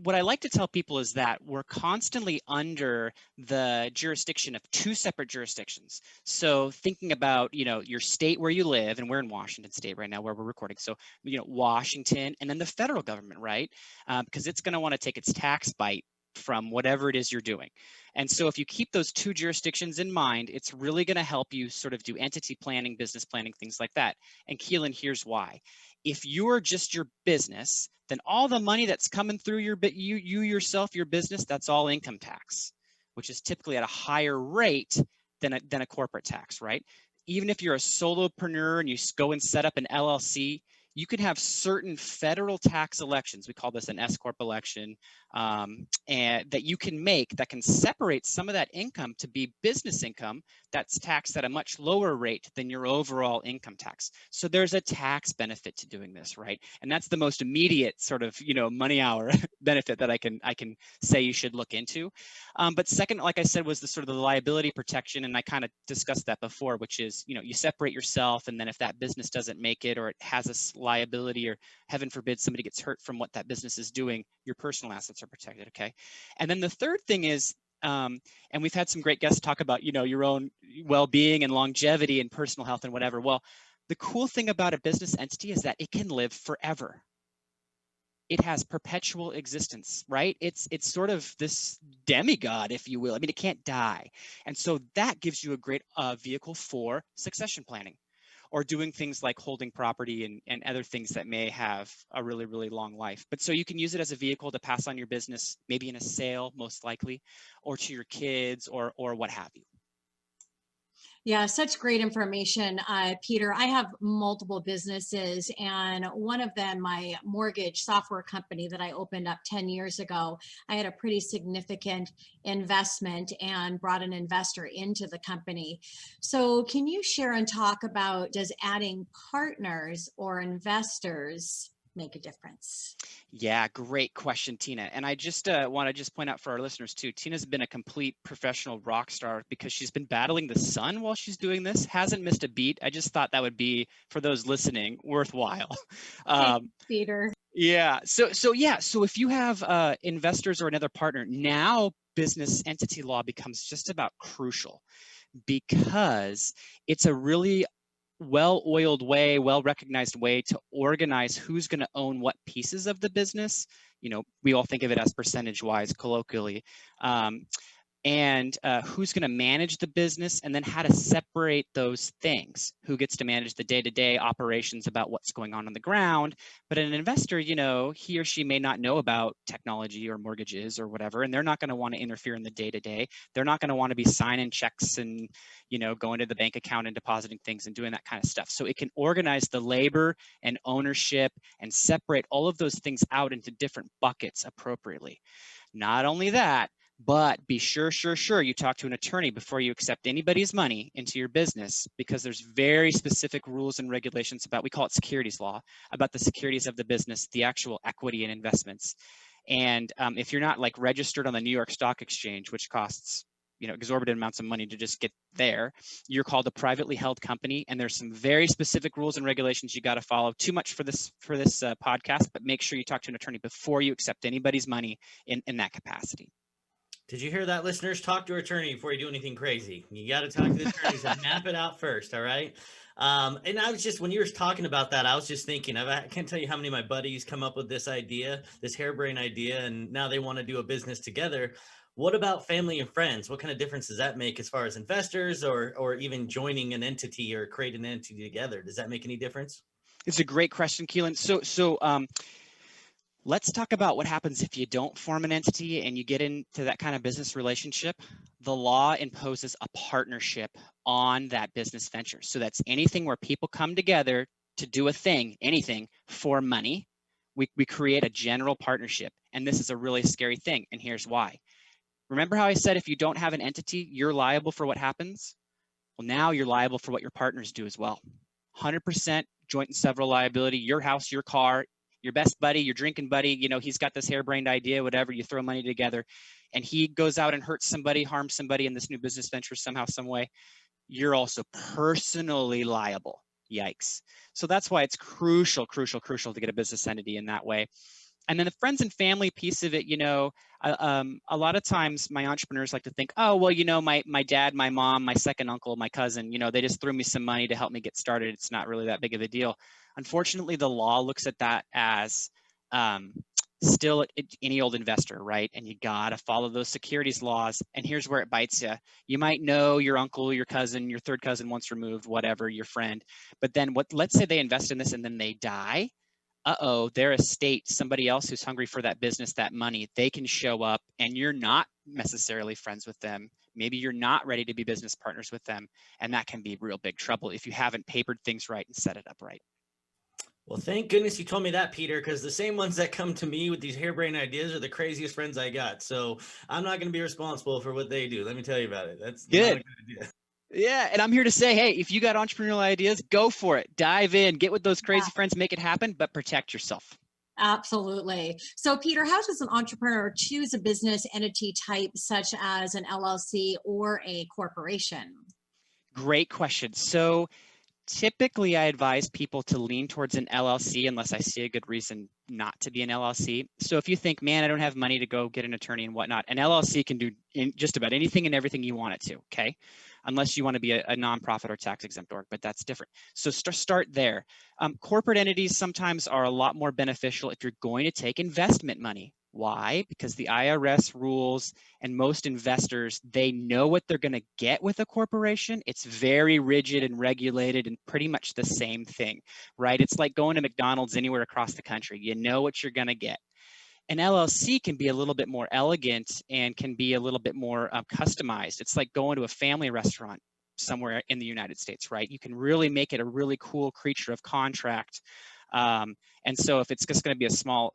what I like to tell people is that we're constantly under the jurisdiction of two separate jurisdictions. So thinking about, your state where you live, and we're in Washington State right now where we're recording. So, Washington, and then the federal government, right? Because it's going to want to take its tax bite from whatever it is you're doing. And so if you keep those two jurisdictions in mind, it's really going to help you sort of do entity planning, business planning, things like that. And Keelan, here's why. If you're just your business, then all the money that's coming through you yourself, your business, that's all income tax, which is typically at a higher rate than a corporate tax, right? Even if you're a solopreneur and you go and set up an LLC, you can have certain federal tax elections. We call this an S corp election, and that you can make that can separate some of that income to be business income that's taxed at a much lower rate than your overall income tax. So there's a tax benefit to doing this, right? And that's the most immediate sort of money hour benefit that I can say you should look into. But second, like I said, was the sort of the liability protection, and I kind of discussed that before, which is you separate yourself, and then if that business doesn't make it or it has a liability, or heaven forbid somebody gets hurt from what that business is doing, your personal assets are protected. Okay, and then the third thing is, and we've had some great guests talk about your own well-being and longevity and personal health and whatever. Well, the cool thing about a business entity is that it can live forever. It has perpetual existence, right? It's sort of this demigod, if you will. I mean, it can't die. And so that gives you a great vehicle for succession planning, or doing things like holding property and other things that may have a really, really long life. But so you can use it as a vehicle to pass on your business, maybe in a sale, most likely, or to your kids, or what have you. Yeah, such great information, Peter. I have multiple businesses, and one of them, my mortgage software company that I opened up 10 years ago, I had a pretty significant investment and brought an investor into the company. So can you share and talk about, does adding partners or investors make a difference? Yeah, great question, Tina. And I just want to just point out for our listeners too, Tina's been a complete professional rock star because she's been battling the sun while she's doing this, hasn't missed a beat. I just thought that would be, for those listening, worthwhile. Thanks, Peter. Yeah. So if you have investors or another partner, now business entity law becomes just about crucial, because it's a really well-oiled way, well-recognized way to organize who's going to own what pieces of the business. We all think of it as percentage-wise, colloquially. And who's going to manage the business, and then how to separate those things. Who gets to manage the day-to-day operations about what's going on the ground. But an investor, he or she may not know about technology or mortgages or whatever, and they're not going to want to interfere in the day-to-day. They're not going to want to be signing checks and, going to the bank account and depositing things and doing that kind of stuff. So it can organize the labor and ownership and separate all of those things out into different buckets appropriately. Not only that, but be sure you talk to an attorney before you accept anybody's money into your business, because there's very specific rules and regulations about, we call it securities law, about the securities of the business, the actual equity and investments. And if you're not registered on the New York Stock Exchange, which costs exorbitant amounts of money to just get there, you're called a privately held company, and there's some very specific rules and regulations you got to follow. Too much for this podcast, but make sure you talk to an attorney before you accept anybody's money in that capacity. Did you hear that, listeners? Talk to your attorney before you do anything crazy. You got to talk to the attorneys and map it out first, all right? And I was just, when you were talking about that, I was just thinking, I can't tell you how many of my buddies come up with this idea, this harebrained idea, and now they want to do a business together. What about family and friends? What kind of difference does that make as far as investors or even joining an entity or creating an entity together? Does that make any difference? It's a great question, Keelan. So let's talk about what happens if you don't form an entity and you get into that kind of business relationship. The law imposes a partnership on that business venture. So that's anything where people come together to do a thing, anything, for money. We create a general partnership. And this is a really scary thing. And here's why. Remember how I said if you don't have an entity, you're liable for what happens? Well, now you're liable for what your partners do as well. 100% joint and several liability, your house, your car, your best buddy, your drinking buddy, he's got this harebrained idea, whatever, you throw money together, and he goes out and hurts somebody, harms somebody in this new business venture somehow, some way, you're also personally liable. Yikes. So that's why it's crucial to get a business entity in that way. And then the friends and family piece of it, a lot of times my entrepreneurs like to think, oh, well, my dad, my mom, my second uncle, my cousin, they just threw me some money to help me get started. It's not really that big of a deal. Unfortunately, the law looks at that as still any old investor, right? And you got to follow those securities laws. And here's where it bites you. You might know your uncle, your cousin, your third cousin once removed, whatever, your friend. But then let's say they invest in this and then they die. Their estate, somebody else who's hungry for that business, that money, they can show up and you're not necessarily friends with them. Maybe you're not ready to be business partners with them. And that can be real big trouble if you haven't papered things right and set it up right. Well, thank goodness you told me that, Peter, because the same ones that come to me with these harebrained ideas are the craziest friends I got. So I'm not going to be responsible for what they do. Let me tell you about it. That's good. Not a good idea. Yeah, and I'm here to say, hey, if you got entrepreneurial ideas, go for it. Dive in, get with those crazy friends, make it happen, but protect yourself. Absolutely. So, Peter, how does an entrepreneur choose a business entity type such as an LLC or a corporation? Great question. So typically, I advise people to lean towards an LLC unless I see a good reason not to be an LLC. So if you think, man, I don't have money to go get an attorney and whatnot, an LLC can do just about anything and everything you want it to, okay? Unless you want to be a nonprofit or tax exempt org, but that's different. So start there. Corporate entities sometimes are a lot more beneficial if you're going to take investment money. Why? Because the IRS rules and most investors, they know what they're going to get with a corporation. It's very rigid and regulated and pretty much the same thing, right? It's like going to McDonald's anywhere across the country. You know what you're going to get. An LLC can be a little bit more elegant and can be a little bit more customized. It's like going to a family restaurant somewhere in the United States, right? You can really make it a really cool creature of contract. And so if it's just going to be a small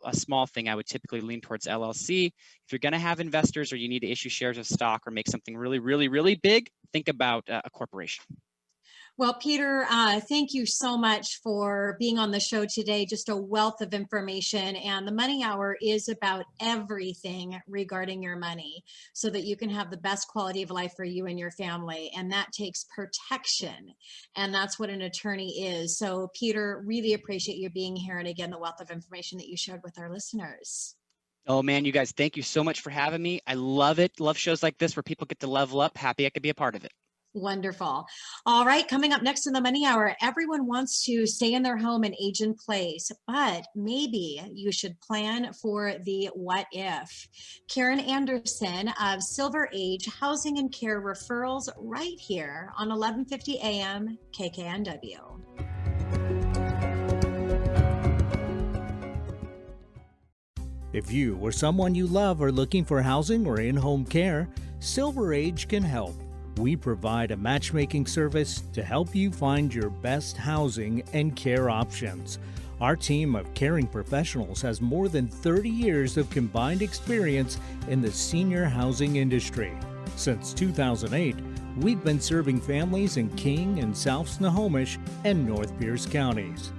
thing, I would typically lean towards LLC. If you're going to have investors or you need to issue shares of stock or make something really, really, really big, think about a corporation. Well, Peter, thank you so much for being on the show today. Just a wealth of information. And the Money Hour is about everything regarding your money so that you can have the best quality of life for you and your family. And that takes protection. And that's what an attorney is. So, Peter, really appreciate you being here. And again, the wealth of information that you shared with our listeners. Oh, man, you guys, thank you so much for having me. I love it. Love shows like this where people get to level up. Happy I could be a part of it. Wonderful. All right, coming up next in the Money Hour, everyone wants to stay in their home and age in place, but maybe you should plan for the what if. Karen Anderson of Silver Age Housing and Care Referrals right here on 1150 AM KKNW. If you or someone you love are looking for housing or in-home care, Silver Age can help. We provide a matchmaking service to help you find your best housing and care options. Our team of caring professionals has more than 30 years of combined experience in the senior housing industry. Since 2008, we've been serving families in King and South Snohomish and North Pierce counties.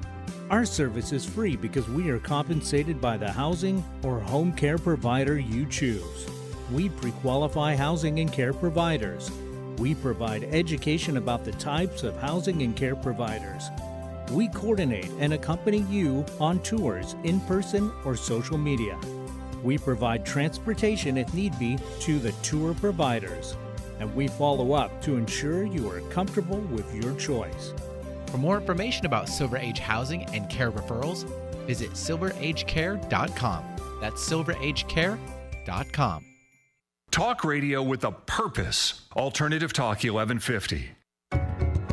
Our service is free because we are compensated by the housing or home care provider you choose. We pre-qualify housing and care providers. We provide education about the types of housing and care providers. We coordinate and accompany you on tours, in person or social media. We provide transportation if need be to the tour providers. And we follow up to ensure you are comfortable with your choice. For more information about Silver Age Housing and Care Referrals, visit silveragecare.com. That's silveragecare.com. Talk radio with a purpose. Alternative Talk 1150.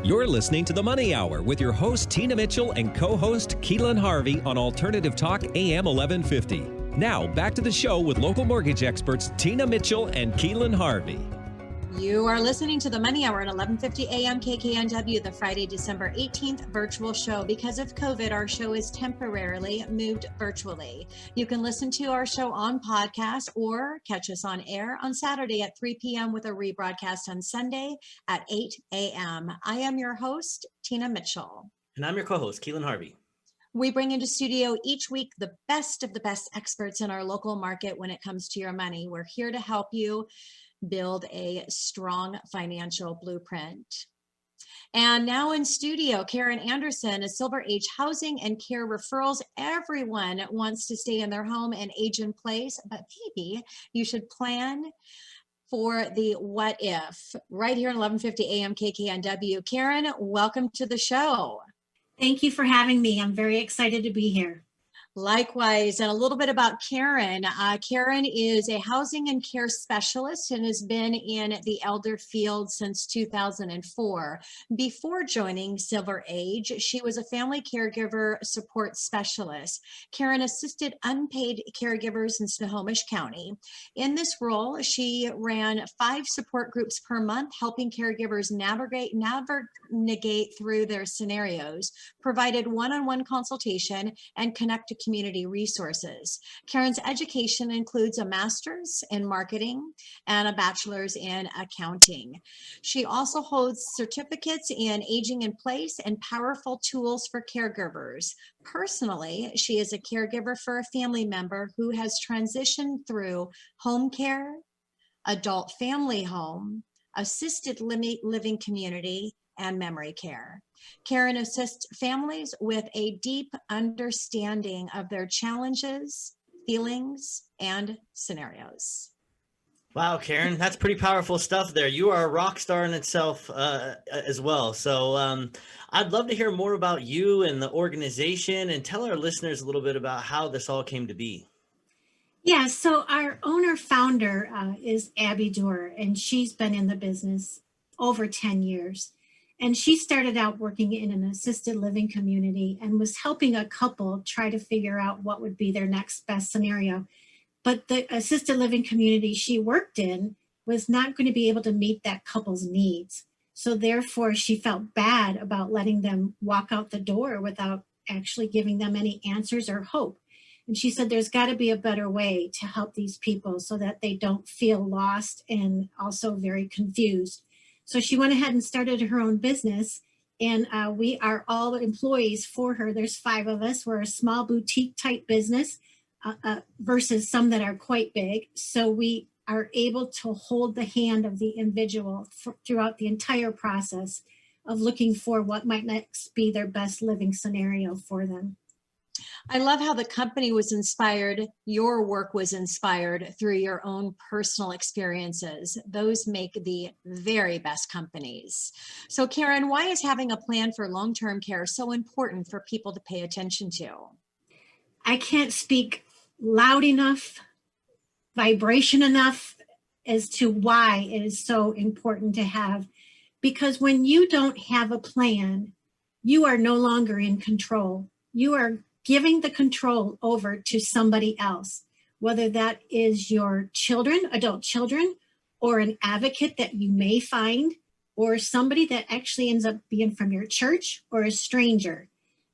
You're listening to The Money Hour with your host, Tina Mitchell, and co-host, Keelan Harvey on Alternative Talk AM 1150. Now, back to the show with local mortgage experts, Tina Mitchell and Keelan Harvey. You are listening to the Money Hour at 1150 AM KKNW, the Friday, December 18th virtual show. Because of COVID, our show is temporarily moved virtually. You can listen to our show on podcast or catch us on air on Saturday at 3 p.m. with a rebroadcast on Sunday at 8 a.m. I am your host, Tina Mitchell. And I'm your co-host, Keelan Harvey. We bring into studio each week the best of the best experts in our local market when it comes to your money. We're here to help you build a strong financial blueprint. And now in studio, Karen Anderson, a Silver Age Housing and Care Referrals. Everyone wants to stay in their home and age in place, but maybe you should plan for the what if right here at 1150 AM KKNW. Karen, welcome to the show. Thank you for having me. I'm very excited to be here. Likewise, and a little bit about Karen. Karen is a housing and care specialist and has been in the elder field since 2004. Before joining Silver Age, she was a family caregiver support specialist. Karen assisted unpaid caregivers in Snohomish County. In this role, she ran 5 support groups per month, helping caregivers navigate through their scenarios, provided one-on-one consultation, and connect to community resources. Karen's education includes a master's in marketing and a bachelor's in accounting. She also holds certificates in aging in place and powerful tools for caregivers. Personally, she is a caregiver for a family member who has transitioned through home care, adult family home, assisted living community, and memory care. Karen assists families with a deep understanding of their challenges, feelings, and scenarios. Wow, Karen, that's pretty powerful stuff there. You are a rock star in itself as well. So I'd love to hear more about you and the organization, and tell our listeners a little bit about how this all came to be. Yeah, so our owner-founder is Abby Doerr, and she's been in the business over 10 years. And she started out working in an assisted living community and was helping a couple try to figure out what would be their next best scenario. But the assisted living community she worked in was not going to be able to meet that couple's needs. So therefore, she felt bad about letting them walk out the door without actually giving them any answers or hope. And she said, there's got to be a better way to help these people so that they don't feel lost and also very confused. So she went ahead and started her own business, and we are all employees for her. There's 5 of us. We're a small boutique type business versus some that are quite big. So we are able to hold the hand of the individual throughout the entire process of looking for what might next be their best living scenario for them. I love how the company was inspired, your work was inspired through your own personal experiences. Those make the very best companies. So Karen, why is having a plan for long-term care so important for people to pay attention to? I can't speak loud enough, vibration enough as to why it is so important to have, because when you don't have a plan, you are no longer in control. You are giving the control over to somebody else, whether that is your children, adult children, or an advocate that you may find, or somebody that actually ends up being from your church or a stranger.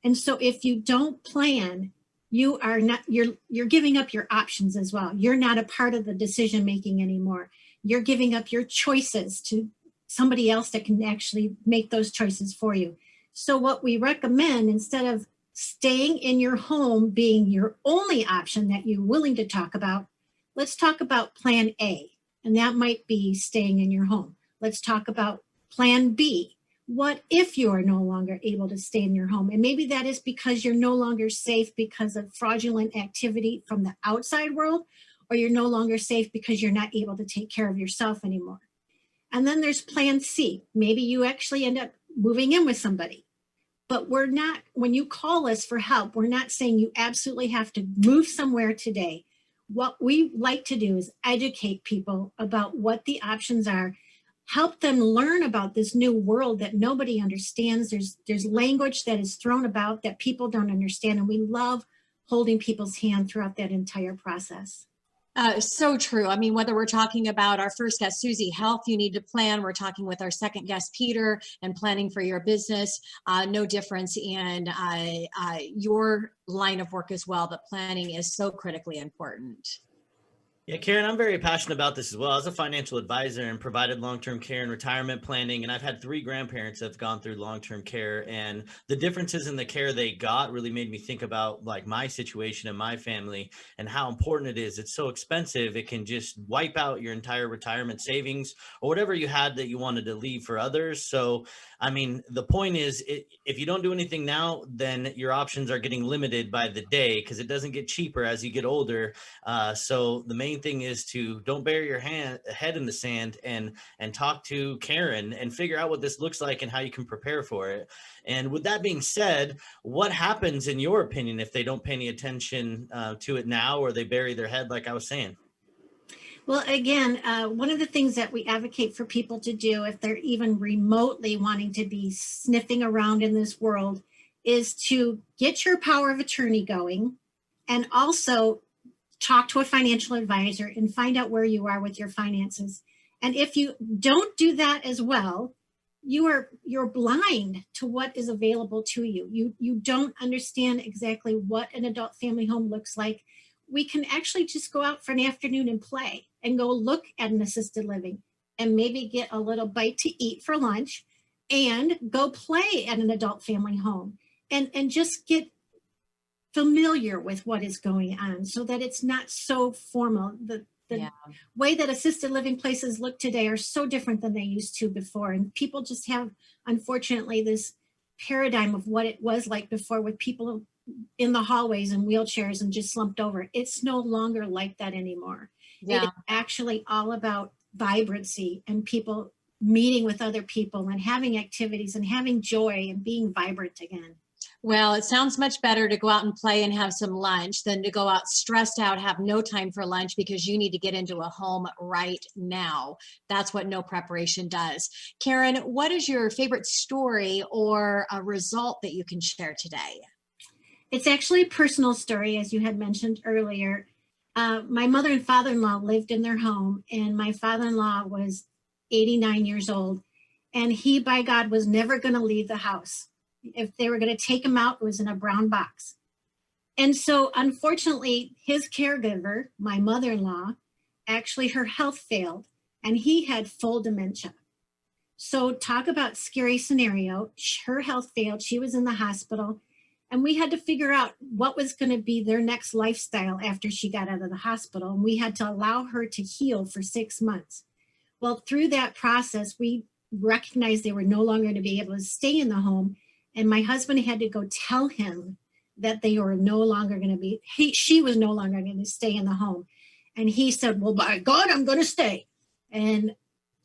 And so if you don't plan, you are not, you're giving up your options as well. You're not a part of the decision making anymore. You're giving up your choices to somebody else that can actually make those choices for you. So what we recommend, instead of staying in your home being your only option that you're willing to talk about, let's talk about plan A, and that might be staying in your home. Let's talk about plan B. What if you are no longer able to stay in your home? And maybe that is because you're no longer safe because of fraudulent activity from the outside world, or you're no longer safe because you're not able to take care of yourself anymore. And then there's plan C. Maybe you actually end up moving in with somebody. But we're not, when you call us for help, we're not saying you absolutely have to move somewhere today. What we like to do is educate people about what the options are, help them learn about this new world that nobody understands. There's language that is thrown about that people don't understand, and we love holding people's hand throughout that entire process. So true. I mean, whether we're talking about our first guest, Susie, health, you need to plan. We're talking with our second guest, Peter, and planning for your business. No difference in your line of work as well, but planning is so critically important. Yeah, Karen, I'm very passionate about this as well. As a financial advisor and provided long-term care and retirement planning, and I've had 3 grandparents that have gone through long-term care, and the differences in the care they got really made me think about like my situation and my family and how important it is. It's so expensive. It can just wipe out your entire retirement savings or whatever you had that you wanted to leave for others. So, I mean, the point is, if you don't do anything now, then your options are getting limited by the day because it doesn't get cheaper as you get older. So the main thing is to don't bury your head in the sand and talk to Karen and figure out what this looks like and how you can prepare for it. And with that being said, what happens in your opinion if they don't pay any attention to it now, or they bury their head, like I was saying? Well, again, one of the things that we advocate for people to do if they're even remotely wanting to be sniffing around in this world is to get your power of attorney going, and also talk to a financial advisor and find out where you are with your finances. And if you don't do that as well, you're blind to what is available to you. You don't understand exactly what an adult family home looks like. We can actually just go out for an afternoon and play and go look at an assisted living and maybe get a little bite to eat for lunch and go play at an adult family home and just get familiar with what is going on so that it's not so formal. The way that assisted living places look today are so different than they used to before. And people just have, unfortunately, this paradigm of what it was like before with people in the hallways and wheelchairs and just slumped over. It's no longer like that anymore. Yeah. It's actually all about vibrancy and people meeting with other people and having activities and having joy and being vibrant again. Well, it sounds much better to go out and play and have some lunch than to go out stressed out, have no time for lunch because you need to get into a home right now. That's what no preparation does. Karen, what is your favorite story or a result that you can share today? It's actually a personal story, as you had mentioned earlier. My mother and father-in-law lived in their home, and my father-in-law was 89 years old, and he, by God, was never going to leave the house. If they were going to take him out, it was in a brown box. And so, unfortunately, his caregiver, my mother-in-law, actually her health failed, and he had full dementia. So talk about scary scenario. Her health failed. She was in the hospital. And we had to figure out what was going to be their next lifestyle after she got out of the hospital. And we had to allow her to heal for 6 months. Well, through that process, we recognized they were no longer going to be able to stay in the home. And my husband had to go tell him that they were no longer going to be, she was no longer going to stay in the home. And he said, well, by God, I'm going to stay. And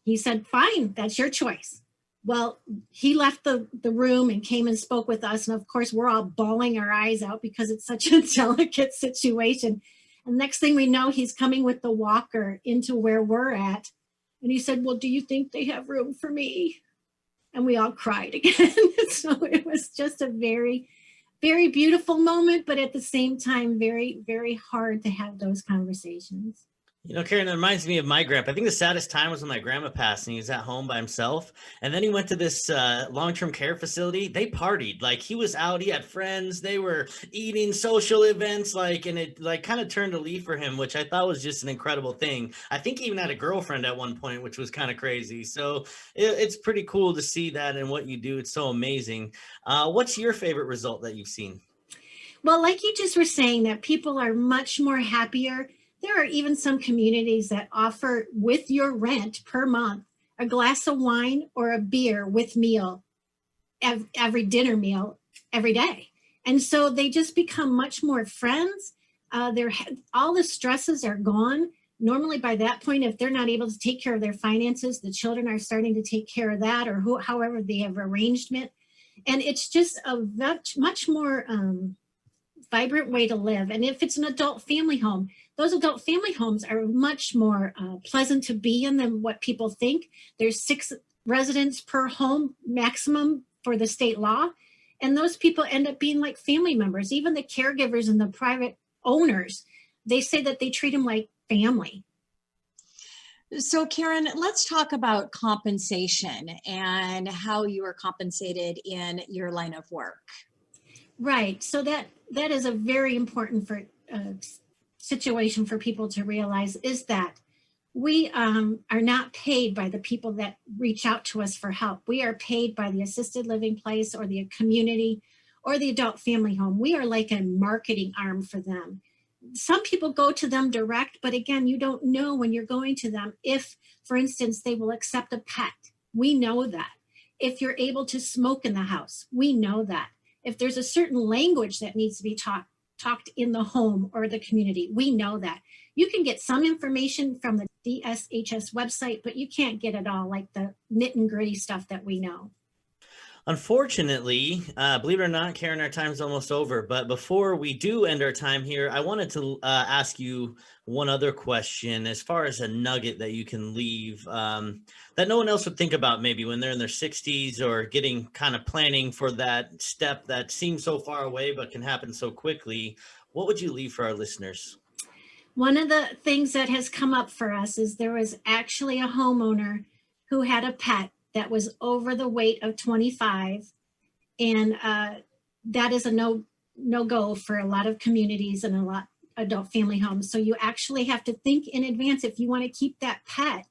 he said, fine, that's your choice. Well, he left the room and came and spoke with us. And of course, we're all bawling our eyes out because it's such a delicate situation. And next thing we know, he's coming with the walker into where we're at. And he said, well, do you think they have room for me? And we all cried again. So it was just a very, very beautiful moment, but at the same time, very, very hard to have those conversations. You know, Karen, that reminds me of my grandpa. I think the saddest time was when my grandma passed and he was at home by himself. And then he went to this long-term care facility. They partied. Like, he was out, he had friends, they were eating, social events, like, and it like kind of turned a leaf for him, which I thought was just an incredible thing. I think he even had a girlfriend at one point, which was kind of crazy. So it's pretty cool to see that and what you do. It's so amazing. What's your favorite result that you've seen? Well, like you just were saying, that people are much more happier. There are even some communities that offer with your rent per month a glass of wine or a beer with meal, every dinner meal every day. And so they just become much more friends. All the stresses are gone. Normally by that point, if they're not able to take care of their finances, the children are starting to take care of that, or however they have arrangement. And it's just a much more vibrant way to live. And if it's an adult family home, those adult family homes are much more pleasant to be in than what people think. There's 6 residents per home maximum for the state law. And those people end up being like family members. Even the caregivers and the private owners, they say that they treat them like family. So Karen, let's talk about compensation and how you are compensated in your line of work. Right. So that is a very important situation for people to realize is that we are not paid by the people that reach out to us for help. We are paid by the assisted living place or the community or the adult family home. We are like a marketing arm for them. Some people go to them direct, but again, you don't know when you're going to them if, for instance, they will accept a pet. We know that. If you're able to smoke in the house, we know that. If there's a certain language that needs to be talked in the home or the community, we know that. You can get some information from the DSHS website, but you can't get it all, like the nit and gritty stuff that we know. Unfortunately, believe it or not, Karen, our time's almost over. But before we do end our time here, I wanted to ask you one other question as far as a nugget that you can leave that no one else would think about maybe when they're in their 60s or getting kind of planning for that step that seems so far away but can happen so quickly. What would you leave for our listeners? One of the things that has come up for us is there was actually a homeowner who had a pet that was over the weight of 25. And that is a no-go for a lot of communities and a lot of adult family homes. So you actually have to think in advance if you want to keep that pet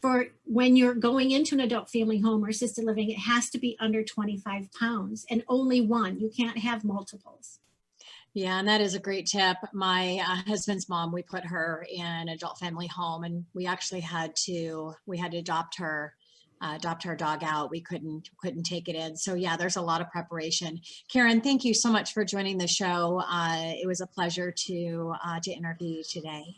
for when you're going into an adult family home or assisted living, it has to be under 25 pounds and only one. You can't have multiples. Yeah, and that is a great tip. My husband's mom, we put her in an adult family home, and we actually had to adopt her dog out. We couldn't take it in. So yeah, there's a lot of preparation. Karen, thank you so much for joining the show. It was a pleasure to interview you today.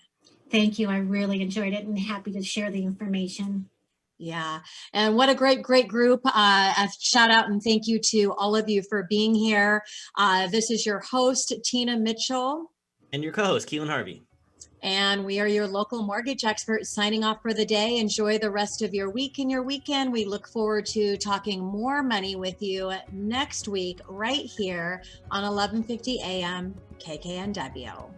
Thank you. I really enjoyed it and happy to share the information. Yeah, and what a great group. A shout out and thank you to all of you for being here. This is your host, Tina Mitchell. And your co-host, Keelan Harvey. And we are your local mortgage experts signing off for the day. Enjoy the rest of your week and your weekend. We look forward to talking more money with you next week right here on 1150 AM KKNW.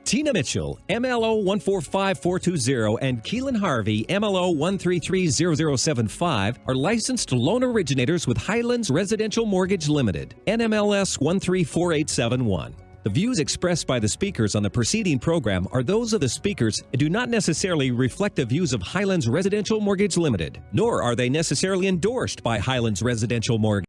Tina Mitchell, MLO 145420, and Keelan Harvey, MLO 1330075, are licensed loan originators with Highlands Residential Mortgage Limited, NMLS 134871. The views expressed by the speakers on the preceding program are those of the speakers and do not necessarily reflect the views of Highlands Residential Mortgage Limited, nor are they necessarily endorsed by Highlands Residential Mortgage.